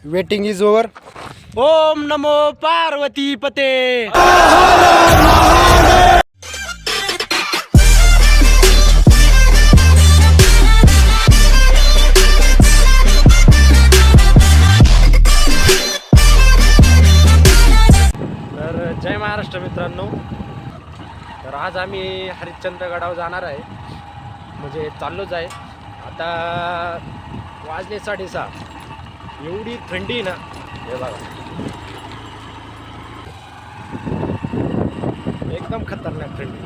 Waiting is over. ओम नमो पार्वती पते. तर जय महाराष्ट्र मित्रांनो. तर आज आम्ही हरिश्चंद्रगडावर जाणार आहे, म्हणजे चाललोच आहे. आता वाजले 6:30. एवढी थंडी ना, हे बघा एकदम खतरनाक थंडी.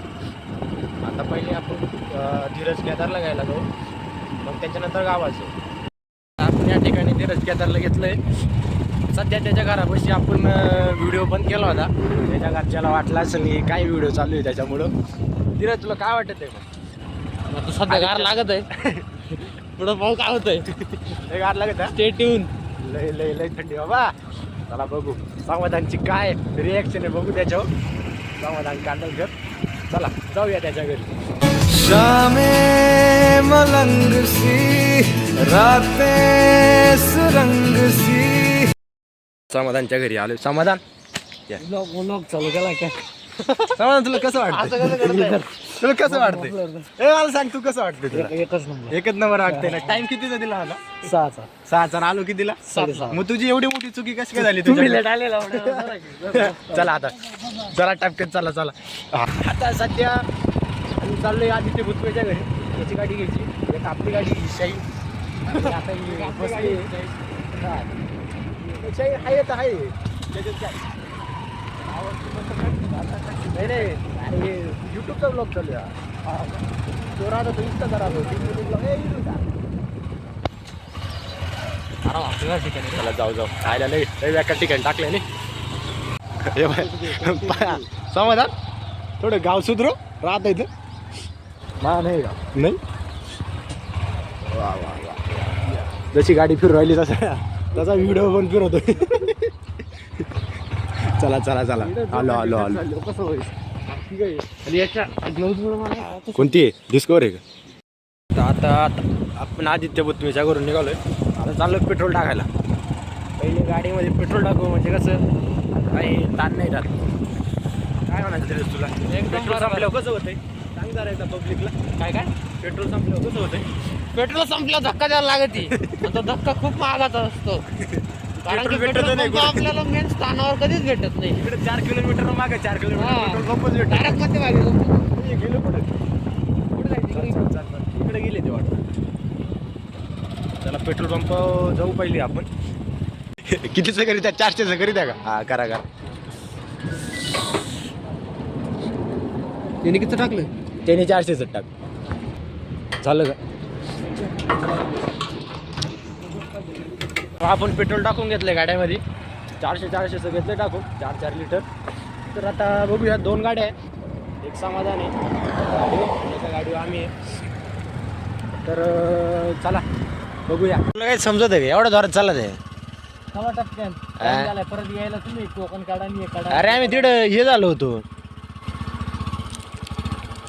आता पहिले आपण धीरज केदारला घ्यायला जाऊ, मग त्याच्यानंतर गावाचं. आपण या ठिकाणी धीरज केदारला घेतलंय. सध्या त्याच्या घरापाशी आपण व्हिडिओ पण केला होता. त्याच्या घरच्याला वाटलं असेल की काय व्हिडिओ चालू आहे त्याच्यामुळं. धीरज तुला काय वाटत आहे? आता सध्या गार लागत आहे. पुढं पाहू काय होतंय. लय गार लागत आहे. Stay tune. लय लय लय थंडी बाबा. चला बघू समाधानची काय रिॲक्शन आहे, बघू त्याच्यावर. समाधान कांडल घर. चला जाऊया त्याच्या घरी. शामे मलंग सी रातें सुरंग सी. समाधानच्या घरी आलो. समाधान व्लॉग चालू केला काय? समाधान तुला कसं वाटतं? तुला कसं वाटतंय? मला सांग, तू कसं वाटतंय तुला? एकच नंबर. एकच नंबर वाटतंय ना. टाइम कितीचा दिला मला? 6चा. 6चा. आलो कितीला? 6:30. मग तुझी एवढी मोठी चुकी कशी काय झाली तुम्ही तुझ्या? लेट आलेला. चला आता जरा टपक्यात चला. आता सध्या आम्ही चाललोय आदित्य भुतवेच्या घरी. त्याची गाडी घ्यायची, एक आपली गाडी शाही. आणि आता ही बसली. शाही आहे तर आहे. त्याच्यात काय नाही नाही. अरे युट्यूबचा ब्लॉग चालू आहे. तो राहतो तो इंस्टा करा. चला जाऊ खायला लय एका ठिकाणी टाकले नाही. समाधान थोडं गाव सुधरो राहत इथं. नाही गाव नाही. वा वा वा. जशी गाडी फिरू राहिली तसा व्हिडिओ पण फिरवतो. चला आलो. कसं होईल? आणि याच्या कोणती आहे? डिस्कवर आहे का? आता आपण आदित्य बुत्वेच्या घरून निघालोय. आता चाललो पेट्रोल टाकायला. पहिले गाडीमध्ये पेट्रोल टाकू, म्हणजे कसं काही ताण नाही राहत. काय म्हणायचं तरी तुला? पेट्रोल संपल्यावर कसं होतंय सांग जरा एकदा पब्लिकला. काय पेट्रोल संपल्यावर कसं होतंय? पेट्रोल संपला धक्का द्यायला लागते. तो धक्का खूप महागाचा असतो, कारण की भेटत पेट्रोल नाही पंप आपल्याला मेन स्थानावर कधीच भेटत नाही. इकडे 4 किलोमीटर मागे 4 किलोमीटर पेट्रोल पंपच भेटतो. डायरेक्ट मध्ये मागे गेलो कुठे? कुठे चल. इकडे गेले ते वाटतं. चला पेट्रोल पंप जाऊ पहिले आपण. कितीचं करीत आहे? 400चं करीत आहे का? हा करा. त्याने किती टाकलं? त्याने 400चं टाक. झालं का? आपण पेट्रोल टाकून घेतलंय गाड्यामध्ये. 400चं घेतलं टाकून 4 लिटर. तर आता बघूया. 2 गाड्या आहे, एक समाधान आहे गाडी, एका गाडीवर आम्ही आहे. तर चला बघूया. तुला काही समजत आहे का एवढं जोरात चालत आहे? परत यायला तुम्ही कोकण काढा आणि काढा. अरे आम्ही तिकडं हे झालो होतो.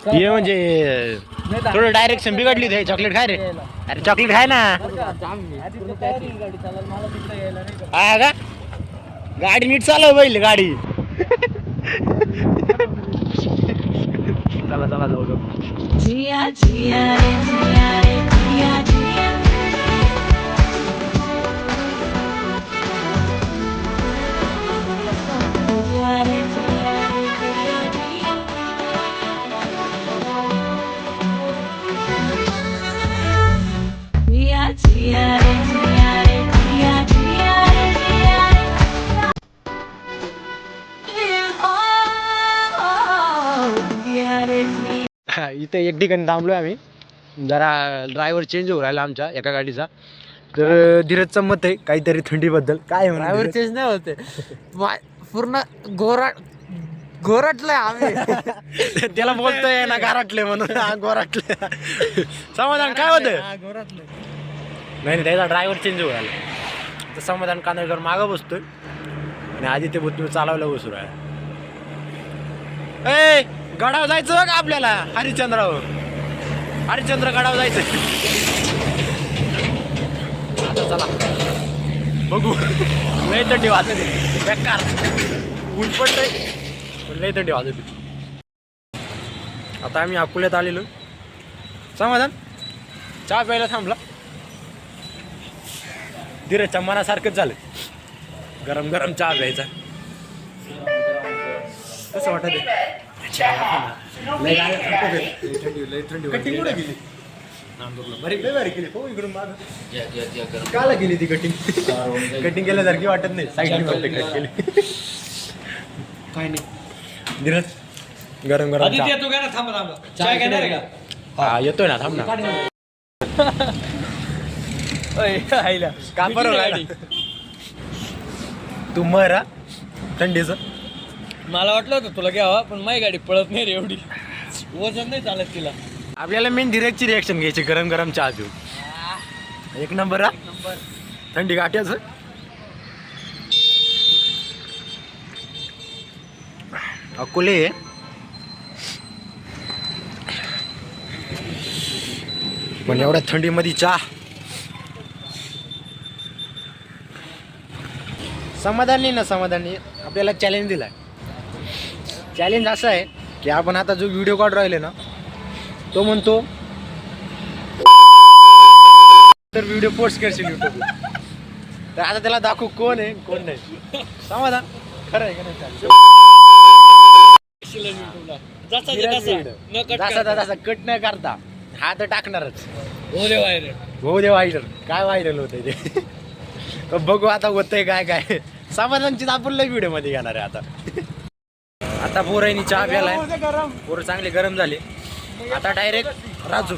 हे म्हणजे थोडं डायरेक्शन बिघडली होती. चॉकलेट खाय रे. अरे चॉकलेट खाय ना. गाडी चालायला मला तिकडे यायला नाही का? हा का? गाडी नीट चालव बैल गाडी. चला जाऊ. जिया जिया रे जिया रे जिया जिया. जिया रे जिया रे जिया जिया. जिया जिया रे जिया रे जिया जिया रे जिया रे. जिया रे जिया. इथे एक ठिकाणी थांबलोय आम्ही. जरा ड्रायव्हर चेंज होऊ राहिला आमच्या एका गाडीचा. तर धीरजचं मत आहे काहीतरी थंडीबद्दल. काय म्हणा ड्रायव्हर चेंज नाही होते. पूर्ण गोराटलंय आम्ही. त्याला बोलतोय ना गारटले म्हणून. हा गोराटले. समाधान काय होतं? नाही त्याचा ड्रायव्हर चेंज होऊ राहिला. तर समाधान कांदळकर मागं बसतोय आणि आदित्य बुत्वे चालवलं बसू राहिला. ए गडावर जायचं का आपल्याला? हरिश्चंद्र गडावर जायचं. आता चला बघू. लय थंडी वाजते बेकार. ऊन पडतंय पण लय थंडी वाजते. आता आम्ही अकोल्यात आलेलो. समाधान चहा प्यायला थांबला. धीरजच्या मनासारखंच झालं. गरम गरम चहा प्यायचा. कसं वाटत कटिंग कुठे गेली? बरी केली हो इकडून मागं. काला गेली ती कटिंग? कटिंग केल्यासारखी वाटत नाही. साईड कट केली. काय नाही धीरज गरम गरम चहा. येतो का ना? थांबा चाय घेणार आहे का? हा येतोय ना. थांब ना. आईला का बरं तू मर थंडीचं. मला वाटलं होतं तुला घ्यावा पण माझी गाडी पळत नाही रे एवढी. वजन नाही चालत तिला. आपल्याला मेन धीरजची रिएक्शन घ्यायची. गरम गरम चहा पिऊ. एक नंबर हा. थंडी गाठ्याचं. अकोले पण एवढ्या थंडीमध्ये चहा. समाधानी ना समाधानी आपल्याला चॅलेंज दिलाय. चॅलेंज असं आहे की आपण आता जो व्हिडिओ काढून राहिले ना तो म्हणतो तर व्हिडिओ पोस्ट करशील युट्यूबला. तर आता त्याला दाखवू कोण आहे कोण नाही. समाधान खरं आहे का नाही? जसा कट न करता हा तर टाकणारच. हो दे व्हायरल. काय व्हायरल होतंय ते बघू आता होतंय काय काय. समाधानची आपण लय व्हिडिओ मध्ये घेणार आहे आता. आता पोरांनी चहा प्यालाय. पोरं चांगले गरम झाले. आता डायरेक्ट राजूर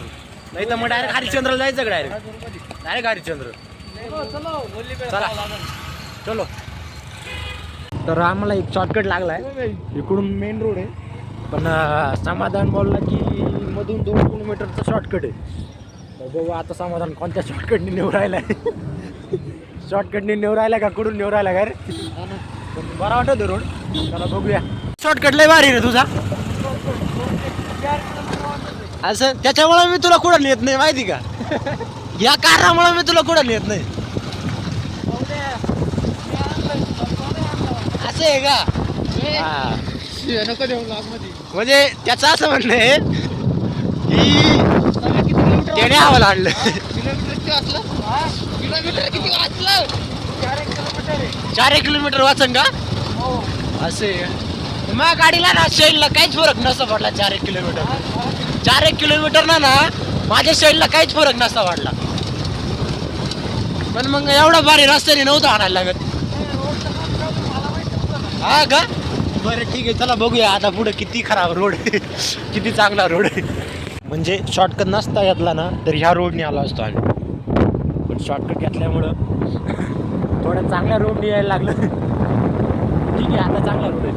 नाही तर मग डायरेक्ट हरिश्चंद्रला जायचं. डायरेक्ट हरिश्चंद्र. चला चलो. तर आम्हाला एक शॉर्टकट लागलाय. इकडून मेन रोड आहे पण समाधान बोलला की मधून 2 किलोमीटरचा शॉर्टकट आहे. तर बघू आता समाधान कोणत्या शॉर्टकटने नेऊ राहिलाय. शॉर्टकटने नेऊ राहिला का कुठून नेऊ राहिला का रे? बरा वाटत रोड. चला बघूया. शॉर्टकट लय भारी रे तुझा. असं त्याच्यामुळे मी तुला कुठं नेत नाही माहिती का? या कारणामुळे मी तुला कुठं नेत नाही. असं आहे का? म्हणजे त्याचं असं म्हणणं आहे की त्याने आम्हाला आणलं. किती वाचलं? 4 किलोमीटर वाचन का? असे माझ्या गाडीला ना शैलला काहीच फरक नसता पडला. 4 किलोमीटर 4 किलोमीटर ना माझ्या शैलला काहीच फरक नसता पडला. पण मग एवढा भारी रस्त्याने नव्हतं आणायला लागत. हा का? बरं ठीक आहे. चला बघूया आता पुढे किती खराब रोड किती चांगला रोड. म्हणजे शॉर्टकट नसता घेतला ना तर ह्या रोडने आलो असतो आम्ही. पण शॉर्टकट घेतल्यामुळं थोड्या चांगल्या रोडने यायला लागलं. ठीक आहे आता चांगला रोड आहे.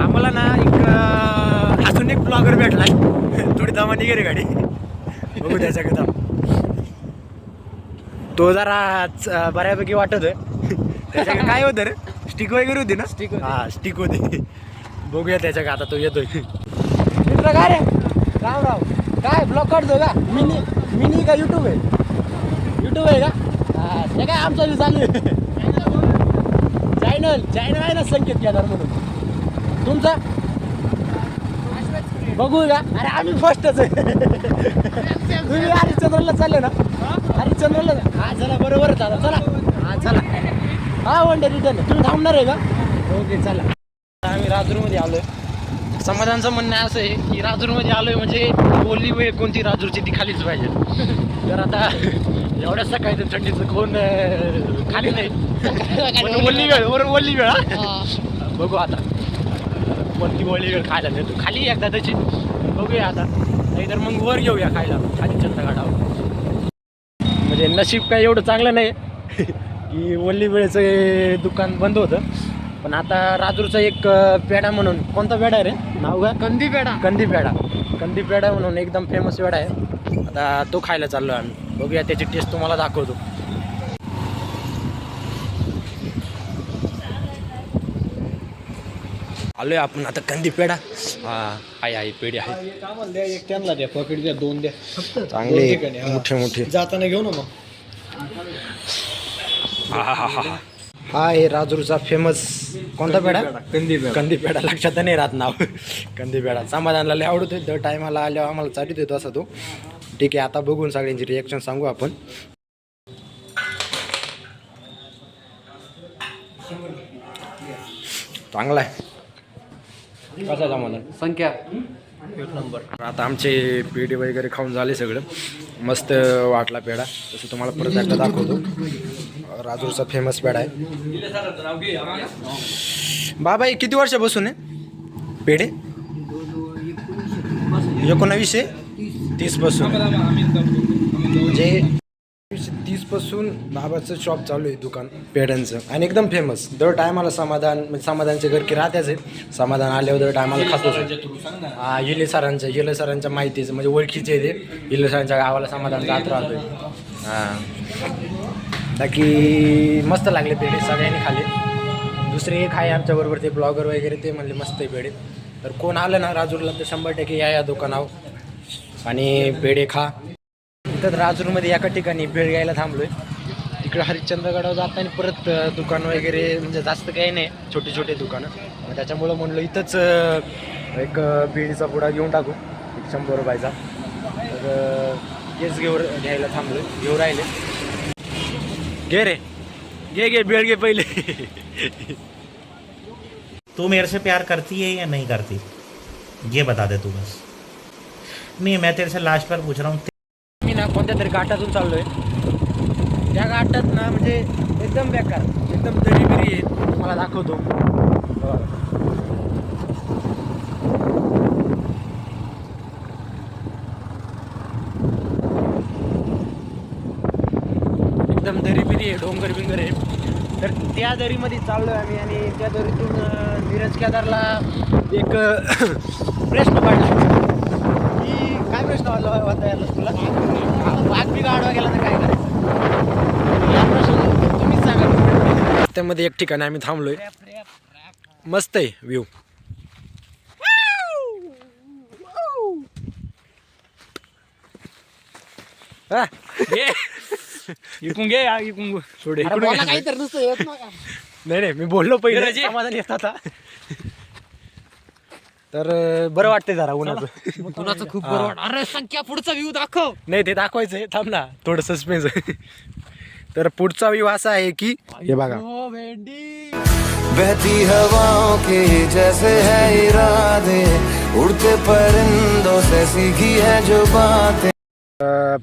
आम्हाला ना एक अजून एक ब्लॉगर भेटला. थोडी दमानी गेली गाडी. बघू त्याच्याकडे दाम. तो जरा बऱ्यापैकी वाटत आहे. त्याच्याकडे काय होतं रे? स्टिक वगैरे होती ना? स्टिक. हा स्टिक होती. बघूया त्याच्याकडे आता तो येतोय. मित्र काय रे? राव काय ब्लॉग काढतो का? मिनी का युट्यूब आहे? युट्यूब आहे का? हा ते काय आमचा चालू आहे. चॅनल आहे ना संकेत केदार म्हणून. तुमचा बघू का? अरे आम्ही फर्स्टच आहे. तुम्ही हरिश्चंद्रला चालले ना? हरिश्चंद्रला हा चला बरोबर चला. हा चला. हा वन डे रिटर्न. तुम्ही थांबणार आहे का? ओके चला. आम्ही राजूरमध्ये आलोय. समाधानचं म्हणणं असं आहे की राजूरमध्ये आलोय म्हणजे बोलली वेळ कोणती राजूरची ती खालीच पाहिजे. तर आता एवढ्या सकाळी थंडीचं कोण खाली नाही. ओली वेळ बघू आता कोणती ओली वेळ खायला नेतो. खाली एकदा त्याची बघूया आता. नाहीतर मग वर घेऊया खायला खाली चंदगडावर. म्हणजे नशीब काय एवढं चांगलं नाही की ओली वेळेचं दुकान बंद होतं. पण आता राजूरचा एक पेढा म्हणून. कोणता पेढा आहे रे? नाव का? कंदी पेढा म्हणून एकदम फेमस पेढा आहे. आता तो खायला चाललो आम्ही. बघूया त्याची टेस्ट तुम्हाला दाखवतो. आलोय आपण आता कंदी पेढा. हा आहे पेढे आहे आम्हाला द्या एक त्यांना द्या पॉकेट द्या 2 द्या चांगले मोठे मोठे. जाताना घेऊ ना मग. हा आहे राजूरचा फेमस कोणता पेढा? कंदी पेढा. लक्षात नाही राहत नाव. कंदी पेढा समाधानला लय आवडतो. दर टायमाला आल्यावर आम्हाला चाटीत येतो असा तो. ठीक आहे, आता बघून सगळ्यांची रिॲक्शन सांगू आपण. चांगला आहे. कसा समाधान? संख्या आता आमचे पेढे वगैरे खाऊन झाले सगळं. मस्त वाटला पेढा. तसं तुम्हाला परत एकदा दाखवतो. राजूरचा फेमस पेढा आहे. बाबा हे किती वर्षापासून आहे पेढे? 1930 पासून. म्हणजे 1930 पासून बाबाचं शॉप चालू आहे, दुकान पेढ्यांचं. आणि एकदम फेमस. दर टायमाला समाधान म्हणजे समाधानचे घर की राहत्याच आहे. समाधान आल्यावर दर टायमाला खातोच. हा येले सरांच्या माहितीचं म्हणजे ओळखीचे ते येले सरांच्या गावाला समाधान जात राहतोय. हां बाकी मस्त लागले पेढे, सगळ्यांनी खाल्ले. दुसरे एक आहे आमच्याबरोबर ते ब्लॉगर वगैरे, ते म्हणले मस्त आहे पेढे. तर कोण आलं ना राजूरला तर 100% या दुकानावर आणि पेढे खा. इथं राजूरमध्ये एका ठिकाणी भेळ घ्यायला थांबलोय. इकडे हरिश्चंद्रगडावर जाताना परत दुकान वगैरे म्हणजे जास्त काही नाही, छोटे छोटे दुकानं. मग त्याच्यामुळं म्हणलं इथंच एक भेळीचा पुडा घेऊन टाकू 100 रुपयाचा. तर तेच घ्यायला थांबलोय. घेऊ राहिले. घे रे घे भेळ घे पहिले. तू मेरे से प्यार करती है या नहीं करती, ये बता दे तू बस. नहीं, मैं तेरे से लास्ट बार पूछ रहा हूँ. मी ना कोणत्या तरी घाटातून चाललोय. त्या घाटात ना म्हणजे एकदम बेकार, एकदम दरीबिरी आहे. तुम्हाला दाखवतो. एकदम दरीबिरी आहे, डोंगर बिंगर आहे. तर त्या दरीमध्ये चाललोय आम्ही आणि त्या दरीतून नीरज केदारला एक प्रश्न पडला की काय प्रश्न होता याला तुला? वाघ बी गाडवा गेला तर काय करायचं? या प्रश्न तुम्हीच सांगा. त्यामध्ये एक ठिकाणी आम्ही थांबलोय. मस्त आहे व्ह्यू. इकून घे इकून सोडे. नाही मी बोललो पहिले समाधान येत आता. तर बरं वाटतंय जरा उन्हाचं. कुणाचं खूप बरं वाटत. अरे संख्या पुढचा व्ह्यू दाखव. नाही ते दाखवायचंय, थांब ना थोडं सस्पेन्स. तर पुढचा व्ह्यू असा आहे की हे बघा. बहती हवाओं के जैसे है इरादे, उड़ते परिंदों से सीखी है जो बातें.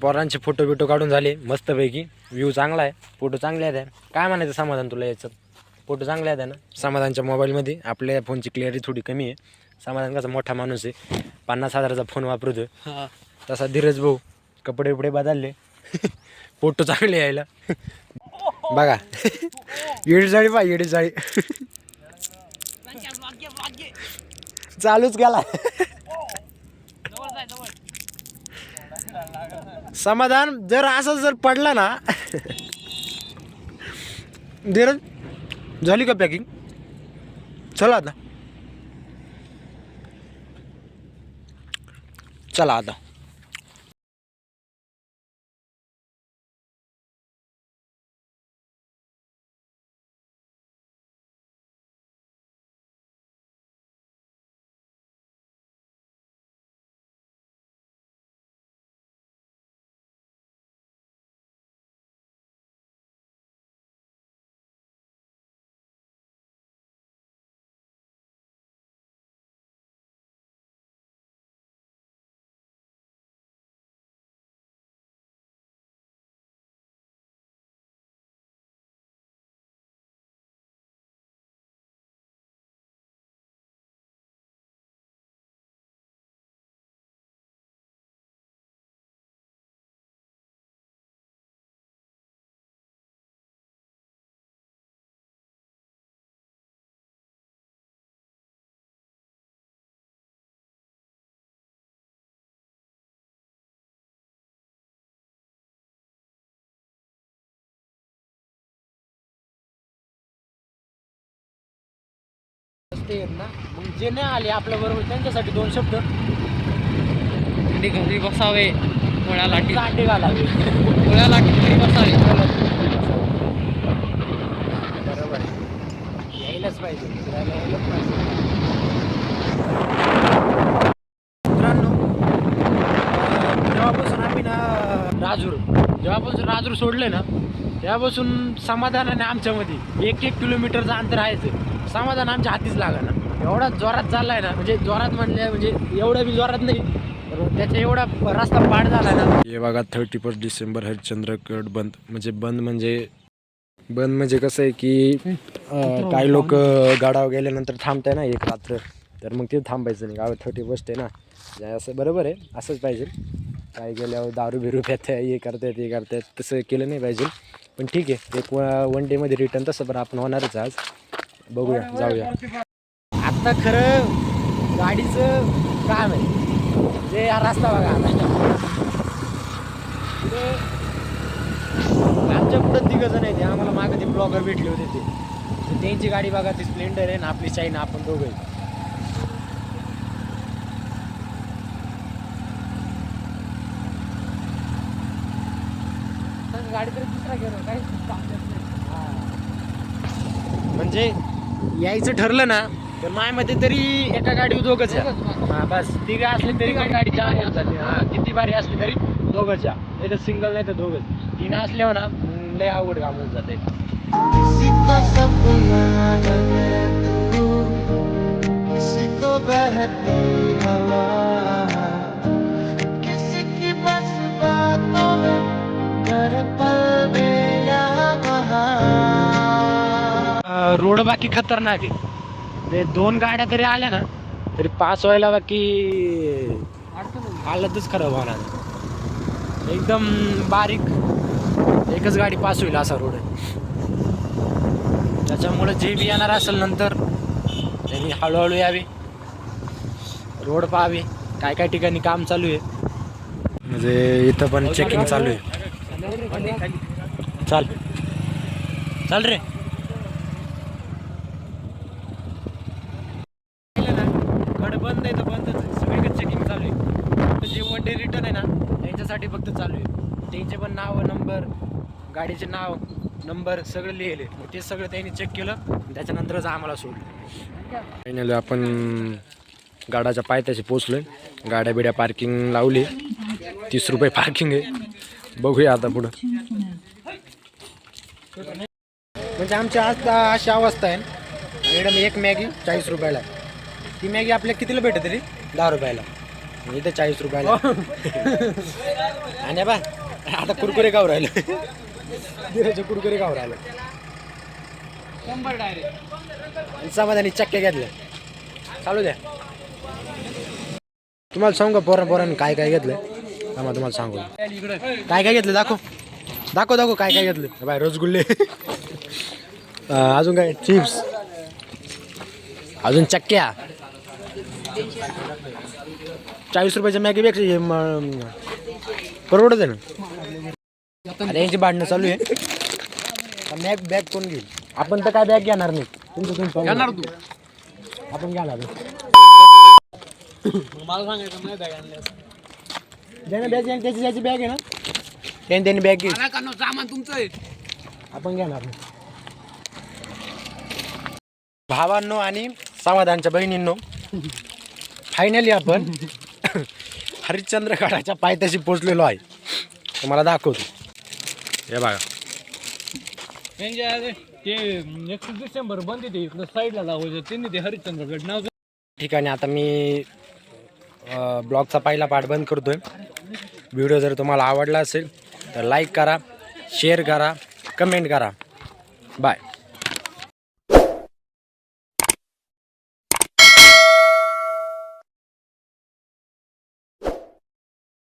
पोरांचे फोटो बिटो काढून झाले मस्तपैकी. व्ह्यू चांगला आहे, फोटो चांगले आहेत. काय म्हणायचं समाधान तुला याचं? फोटो चांगले आहेत ना समाधानच्या मोबाईलमध्ये. आपल्या फोनची क्लिअरिटी थोडी कमी आहे. समाधान कसा मोठा माणूस आहे, 50,000चा फोन वापरतोय. तसा धीरज भाऊ कपडे बिपडे बदलले. फोटो चांगले यायला बघा. येडीचाळी पा येडीचाळी चालूच गेला. समाधान जर असं जर पडला ना. धीरज झाली का पॅकिंग? चला आता, चला आता. रस्ते आहेत ना, मग जे नाही आले आपल्या बरोबर त्यांच्यासाठी 2 शब्द आणि घरी बसावे गोळ्या लाटी अंडे घालावे. गोळ्या लाटी घरी बसावे. बरोबर आहे, यायलाच पाहिजे, फिरायला यायलाच पाहिजे. मित्रांनो, जेव्हापासून आम्ही ना जेव्हापासून राजूर सोडले ना, तेव्हापासून समाधानाने आमच्यामध्ये 1-1 किलोमीटरचं अंतर आहेच. समाधान आमच्या हातीच लागा ना, एवढा जोरात चाललाय ना, म्हणजे जोरात म्हणजे एवढं बी जोरात नाही, पण त्याचा एवढा रस्ता पाड झाला ना. हे बघा 31 डिसेंबर हरिश्चंद्रगड बंद म्हणजे कसं आहे की काही लोक गाडावर गेल्यानंतर थांबताय ना एक रात्र, तर मग ते थांबायचं नाही. गावात 31 आहे ना, जे असं बरोबर आहे, असंच पाहिजे. काय गेल्यावर दारू बिरू प्याताय, हे करतायत ते करतायत, तसं केलं नाही पाहिजे. पण ठीक आहे, एक 1 डेमध्ये रिटर्न तसं पण आपण होणारच आज. बघूया, जाऊया. आता खरं गाडीचं काम आहे जे हा रस्ता बघा. आमच्या पुढं 3 जण आहेत, आम्हाला मागं ते ब्लॉगर भेटले होते ते, त्यांची गाडी बघा, ती स्प्लेंडर आहे ना, आपली चाईना, आपण दोघं आहे. गाडी तरी दुसरा गेलो काय, म्हणजे यायचं ठरलं ना, तर मायामध्ये तरी एका गाडीवर दोघंच या. हां बस, 3 असले तरी गाडी जाम होत जाते. हां, किती भारी असली तरी दोघंच या, नाही तर सिंगल, नाही तर दोघंच. 3 असल्यावर ना लय अवघड काम होत जाते. किसी को सपना लगे तू, किसी को बहती हवा, किसी की बस बातों में कर पल में यहाँ वहाँ. रोड बाकी खतरनाक आहे. ते 2 गाड्या तरी आल्या ना, तरी पास व्हायला बाकी हालतच खराब होणार. एकदम बारीक एकच गाडी पास होईल असा रोड आहे. त्याच्यामुळे जे बी येणार असेल नंतर त्यांनी हळूहळू यावे, रोड पाहावे. काय काय ठिकाणी काम चालू आहे, म्हणजे इथं पण चेकिंग चालू आहे. चाल चाल रे. गड बंद आहे तर बंदच आहे, सगळीकडे चेकिंग चालू आहे. जे 1 डे रिटर्न आहे ना, त्यांच्यासाठी फक्त चालू आहे. त्यांचे पण नाव, नंबर, गाडीचे नाव, नंबर सगळं लिहिले. मग ते सगळं त्यांनी चेक केलं, त्याच्यानंतरच आम्हाला सोडलं. फायनली आपण गाडाच्या पायथ्याशी पोचलोय. गाड्या बिड्या पार्किंग लावली, 30 रुपये पार्किंग आहे. बघूया आता पुढं. म्हणजे आमच्या आता अशी अवस्था आहे, मॅडम 1 मॅगी 40 रुपयाला आहे. ती मॅगी आपल्याला कितीला भेटत तरी 10 रुपयाला, इथं 40 रुपयाला. आणि बा आता कुरकुरे गाव राहिलं, धीराचे कुरकुरे गाव राहिलं. 100 डायरेक्ट. समाधानी चक्क्या घेतल्या. चालू द्या. तुम्हाला सांगू का पोरांनी काय काय घेतलं? तुम्हाला सांगू काय काय घेतलं. दाखव काय काय घेतलं. बाय रसगुल्ले, अजून काय चिप्स, अजून चक्क्या. 40 रुपयाच्या मॅगीपेक्षा परवडत आहे ना. अरे यांची भांडणं चालू आहे. बॅग कोण घेईल? आपण तर काय बॅग घेणार नाही. तुमचं येणार तू. आपण घ्या ना. मला सांगायचं नाही बॅग आणली ज्याने बॅग ज्याची बॅग आहे ना, त्यांनी बॅग घे. सामान तुमचं आहे. आपण घेणार नाही. भावांनो आणि समाधानच्या बहिणींनो, फायनली आपण हरिश्चंद्रगडाच्या पायथ्याशी पोचलेलो आहे. तुम्हाला दाखवतो. हे बघा, ते 31 डिसेंबर बंद ते इकडं साईडला लावायचं, त्यांनी ते हरिश्चंद्रगड नाव. ठिकाणी आता मी ब्लॉगचा पहिला पार्ट बंद करतोय. व्हिडिओ जर तुम्हाला आवडला असेल तर लाईक करा, शेअर करा, कमेंट करा. बाय.